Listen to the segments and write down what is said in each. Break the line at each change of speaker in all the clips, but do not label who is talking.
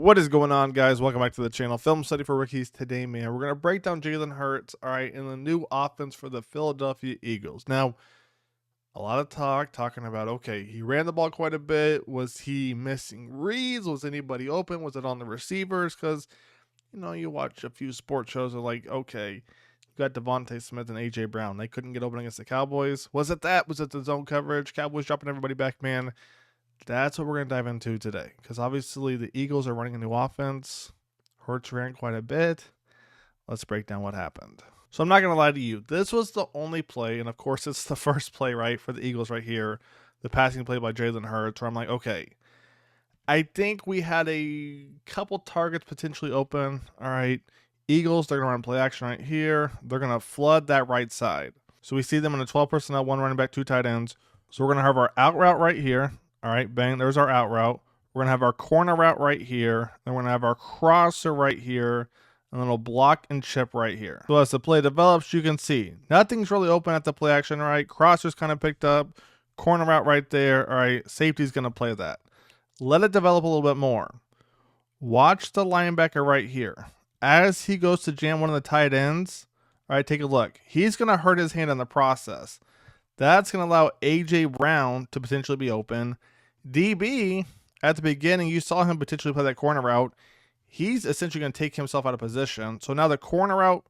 What is going on, guys? Welcome back to the channel. Film study for rookies today, man. We're going to break down Jalen Hurts, all right, in the new offense for the Philadelphia Eagles. Now, a lot of talking about, okay, he ran the ball quite a bit. Was he missing reads? Was anybody open? Was it on the receivers? Because, you watch a few sports shows are like, okay, you got Devontae Smith and A.J. Brown. They couldn't get open against the Cowboys. Was it that? Was it the zone coverage? Cowboys dropping everybody back, man. That's what we're going to dive into today, because obviously the Eagles are running a new offense. Hurts ran quite a bit. Let's break down what happened. So I'm not going to lie to you. This was the only play, and of course it's the first play, right, for the Eagles right here, the passing play by Jalen Hurts, where I'm like, okay, I think we had a couple targets potentially open. All right, Eagles, they're going to run play action right here. They're going to flood that right side. So we see them in a 12 personnel, one running back, two tight ends. So we're going to have our out route right here. All right, bang, there's our out route. We're going to have our corner route right here. Then we're going to have our crosser right here. And then we'll block and chip right here. So as the play develops, you can see nothing's really open at the play action, right? Crosser's kind of picked up. Corner route right there. All right, safety's going to play that. Let it develop a little bit more. Watch the linebacker right here. As he goes to jam one of the tight ends, all right, take a look. He's going to hurt his hand in the process. That's going to allow A.J. Brown to potentially be open. DB, at the beginning, you saw him potentially play that corner route. He's essentially going to take himself out of position. So now the corner route,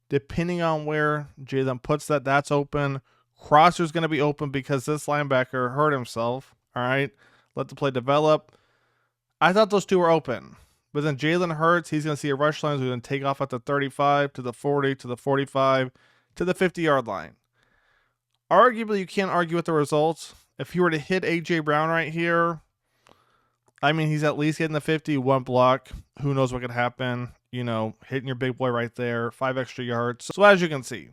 depending on where Jalen puts that, that's open. Crosser's going to be open because this linebacker hurt himself. All right, let the play develop. I thought those two were open. But then Jalen Hurts, he's going to see a rush line. He's going to take off at the 35, to the 40, to the 45, to the 50-yard line. Arguably, you can't argue with the results. If you were to hit A.J. Brown right here, I mean, he's at least getting the 50, one block. Who knows what could happen? Hitting your big boy right there, 5 extra yards. So as you can see,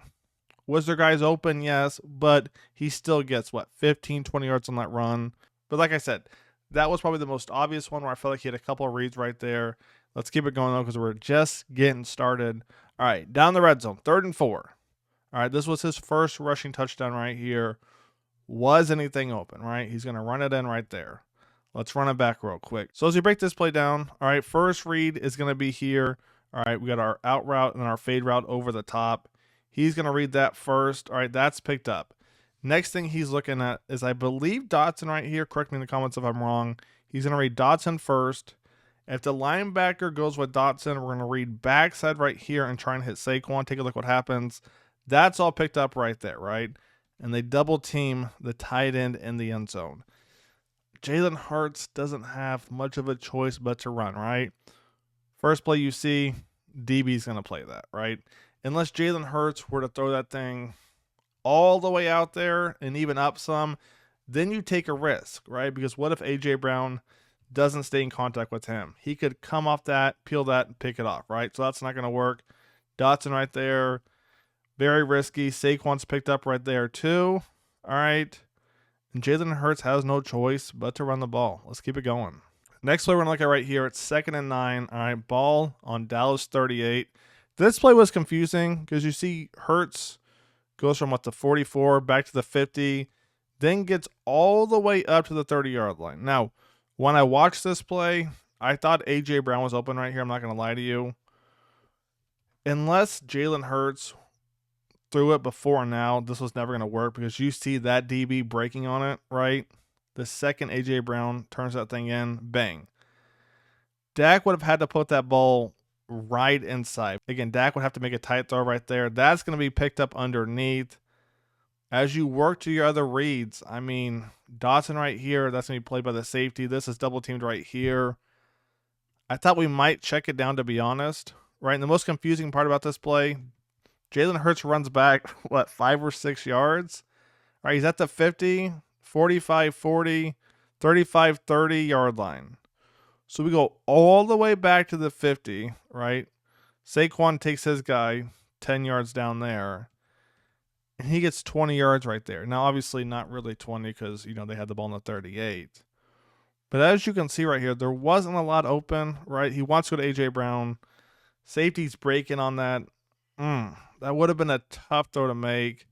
was there guys open? Yes, but he still gets, 15, 20 yards on that run. But like I said, that was probably the most obvious one where I felt like he had a couple of reads right there. Let's keep it going, though, because we're just getting started. All right, down the red zone, 3rd and 4. All right, this was his first rushing touchdown right here. Was anything open, right? He's going to run it in right there. Let's run it back real quick. So as we break this play down, all right, first read is going to be here. All right, we got our out route and our fade route over the top. He's going to read that first. All right, that's picked up. Next thing he's looking at is, I believe, Dotson right here. Correct me in the comments if I'm wrong. He's going to read Dotson first. If the linebacker goes with Dotson, we're going to read backside right here and try and hit Saquon. Take a look what happens. That's all picked up right there, right? And they double team the tight end in the end zone. Jalen Hurts doesn't have much of a choice but to run, right? First play you see, DB's going to play that, right? Unless Jalen Hurts were to throw that thing all the way out there and even up some, then you take a risk, right? Because what if A.J. Brown doesn't stay in contact with him? He could come off that, peel that, and pick it off, right? So that's not going to work. Dotson right there. Very risky. Saquon's picked up right there too. All right. And Jalen Hurts has no choice but to run the ball. Let's keep it going. Next play we're going to look at right here. It's 2nd and 9. All right. Ball on Dallas 38. This play was confusing because you see Hurts goes from the 44 back to the 50, then gets all the way up to the 30-yard line. Now, when I watched this play, I thought A.J. Brown was open right here. I'm not going to lie to you. Unless Jalen Hurts threw it before now, this was never going to work, because you see that DB breaking on it, right? The second A.J. Brown turns that thing in, bang. Dak would have had to put that ball right inside. Again, Dak would have to make a tight throw right there. That's going to be picked up underneath. As you work to your other reads, I mean, Dotson right here, that's going to be played by the safety. This is double teamed right here. I thought we might check it down, to be honest, right? And the most confusing part about this play, Jalen Hurts runs back, 5 or 6 yards? All right, he's at the 50, 45, 40, 35, 30 yard line. So we go all the way back to the 50, right? Saquon takes his guy 10 yards down there, and he gets 20 yards right there. Now, obviously not really 20 because, they had the ball in the 38. But as you can see right here, there wasn't a lot open, right? He wants to go to A.J. Brown. Safety's breaking on that. That would have been a tough throw to make.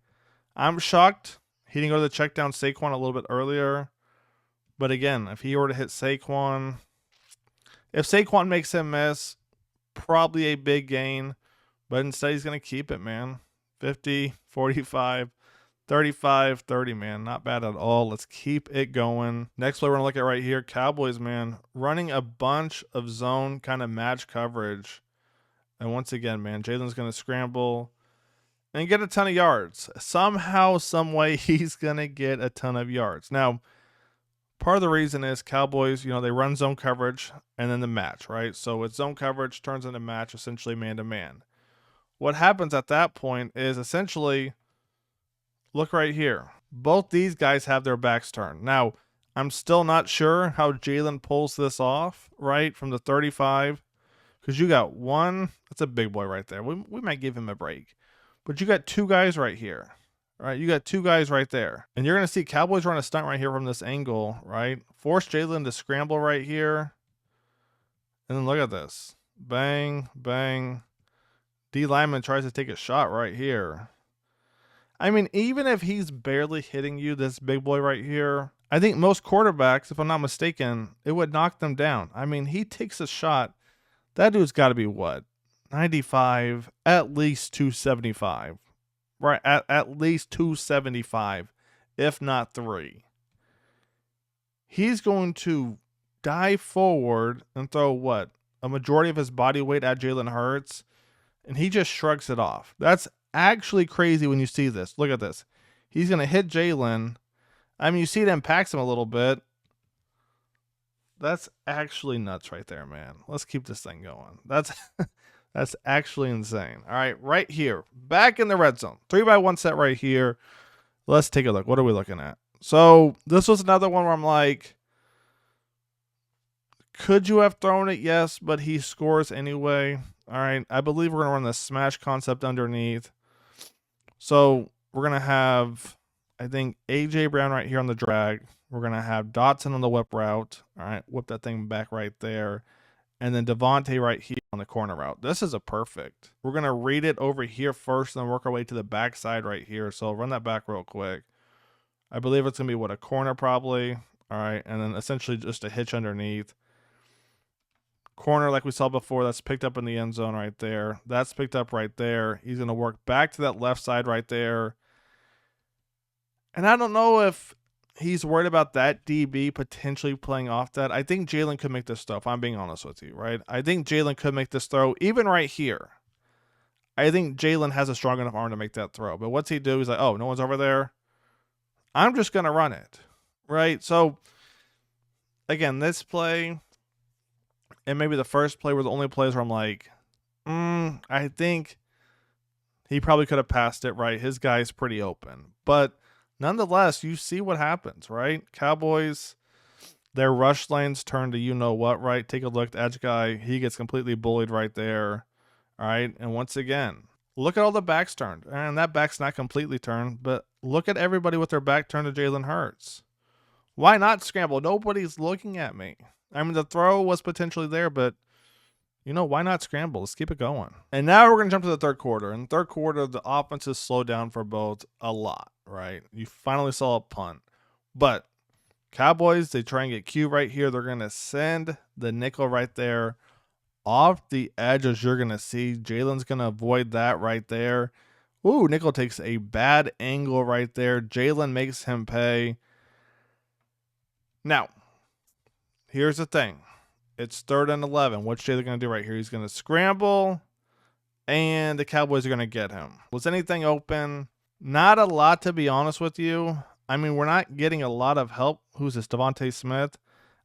I'm shocked he didn't go to the check down Saquon a little bit earlier. But again, if he were to hit Saquon, If Saquon makes him miss, probably a big gain, but instead he's going to keep it, man. 50, 45, 35, 30, man. Not bad at all. Let's keep it going. Next play we're going to look at right here. Cowboys, man, running a bunch of zone kind of match coverage. And once again, man, Jalen's going to scramble and get a ton of yards. Somehow, some way, he's going to get a ton of yards. Now, part of the reason is Cowboys, they run zone coverage and then the match, right? So it's zone coverage turns into match, essentially man-to-man. What happens at that point is essentially, look right here. Both these guys have their backs turned. Now, I'm still not sure how Jalen pulls this off, right, from the 35, because you got one. That's a big boy right there. We might give him a break. But you got two guys right here. Right, you got two guys right there. And you're going to see Cowboys run a stunt right here from this angle, right? Force Jalen to scramble right here. And then look at this. Bang, bang. D lineman tries to take a shot right here. I mean, even if he's barely hitting you, this big boy right here, I think most quarterbacks, if I'm not mistaken, it would knock them down. I mean, he takes a shot. That dude's got to be what? 95, at least 275. Right, at least 275, if not 3. He's going to dive forward and throw what? A majority of his body weight at Jalen Hurts, and he just shrugs it off. That's actually crazy when you see this. Look at this. He's going to hit Jalen. I mean, you see it impacts him a little bit. That's actually nuts right there, man. Let's keep this thing going. That's actually insane. All right, right here, back in the red zone. 3x1 set right here. Let's take a look. What are we looking at? So this was another one where I'm like, could you have thrown it? Yes, but he scores anyway. All right, I believe we're going to run the smash concept underneath. So we're going to have, I think, A.J. Brown right here on the drag. We're going to have Dotson on the whip route. All right, whip that thing back right there. And then Devontae right here on the corner route. This is a perfect. We're going to read it over here first and then work our way to the backside right here. So run that back real quick. I believe it's going to be, what, a corner probably. All right, and then essentially just a hitch underneath. Corner like we saw before, that's picked up in the end zone right there. That's picked up right there. He's going to work back to that left side right there. And I don't know if he's worried about that DB potentially playing off that. I think Jalen could make this throw, if I'm being honest with you, right? I think Jalen could make this throw, even right here. I think Jalen has a strong enough arm to make that throw. But what's he do? He's like, oh, no one's over there. I'm just going to run it, right? So, again, this play and maybe the first play were the only plays where I'm like, I think he probably could have passed it, right? His guy's pretty open. But nonetheless, you see what happens, right? Cowboys, their rush lanes turn to you-know-what, right? Take a look at the edge guy. He gets completely bullied right there, all right? And once again, look at all the backs turned. And that back's not completely turned, but look at everybody with their back turned to Jalen Hurts. Why not scramble? Nobody's looking at me. I mean, the throw was potentially there, but, why not scramble? Let's keep it going. And now we're going to jump to the third quarter. In the third quarter, the offense has slowed down for both a lot, right? You finally saw a punt. But Cowboys, they try and get Q right here. They're going to send the nickel right there off the edge, as you're going to see. Jalen's going to avoid that right there. Ooh, nickel takes a bad angle right there. Jalen makes him pay. Now, here's the thing. It's 3rd and 11. What's Jalen going to do right here? He's going to scramble, and the Cowboys are going to get him. Was anything open? Not a lot, to be honest with you. I mean, we're not getting a lot of help. Who's this? Devontae Smith.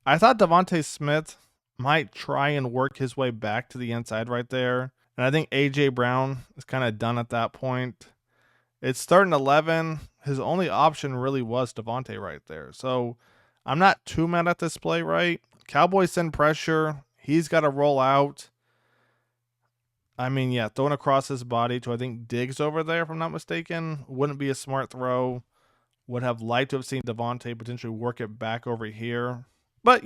I thought Devontae Smith might try and work his way back to the inside right there. And I think A.J. Brown is kind of done at that point. It's 3rd and 11. His only option really was Devontae right there. So I'm not too mad at this play, right? Cowboys send pressure. He's got to roll out. I mean, yeah, throwing across his body to, I think, Diggs over there, if I'm not mistaken, wouldn't be a smart throw. Would have liked to have seen Devontae potentially work it back over here. But,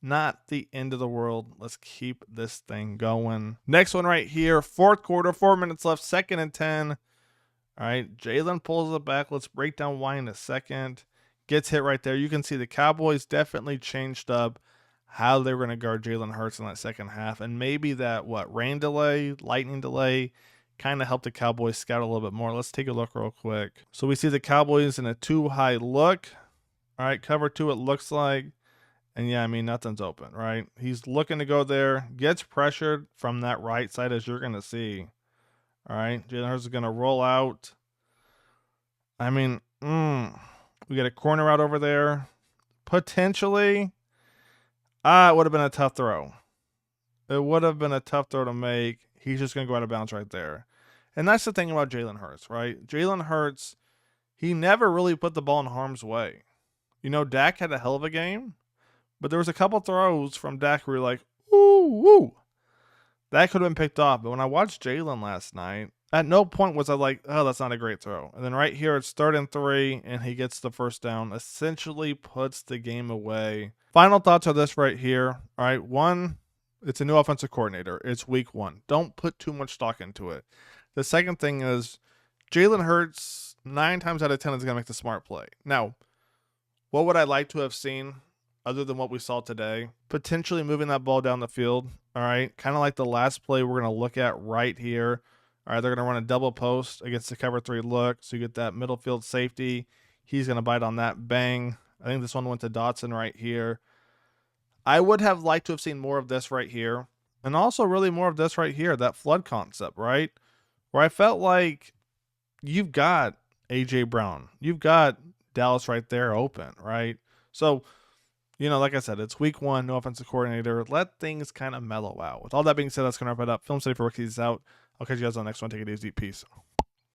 not the end of the world. Let's keep this thing going. Next one right here, 4th quarter, 4 minutes left, 2nd and 10. All right, Jalen pulls it back. Let's break down why in a second. Gets hit right there. You can see the Cowboys definitely changed up how they were going to guard Jalen Hurts in that second half. And maybe that, rain delay, lightning delay, kind of helped the Cowboys scout a little bit more. Let's take a look real quick. So we see the Cowboys in a 2-high look. All right, cover 2 it looks like. And yeah, I mean, nothing's open, right? He's looking to go there, gets pressured from that right side, as you're going to see. All right, Jalen Hurts is going to roll out. I mean, we get a corner out over there. Potentially, it would have been a tough throw. It would have been a tough throw to make. He's just going to go out of bounds right there. And that's the thing about Jalen Hurts, right? Jalen Hurts, he never really put the ball in harm's way. You know, Dak had a hell of a game, but there was a couple throws from Dak where you're like, ooh, woo. That could have been picked off. But when I watched Jalen last night, at no point was I like, oh, that's not a great throw. And then right here, it's 3rd and 3, and he gets the first down. Essentially puts the game away. Final thoughts on this right here. All right, 1, it's a new offensive coordinator. It's week 1. Don't put too much stock into it. The second thing is Jalen Hurts, 9 times out of 10, is going to make the smart play. Now, what would I like to have seen other than what we saw today? Potentially moving that ball down the field. All right, kind of like the last play we're going to look at right here. All right, they're going to run a double post against the cover 3 look. So you get that middle field safety. He's going to bite on that. Bang. I think this one went to Dotson right here. I would have liked to have seen more of this right here. And also really more of this right here, that flood concept, right? Where I felt like you've got A.J. Brown. You've got Dallas right there open, right? So, you know, like I said, it's week 1, no offensive coordinator. Let things kind of mellow out. With all that being said, that's going to wrap it up. Film Study for Rookies is out. I'll catch you guys on the next one. Take it easy. Peace.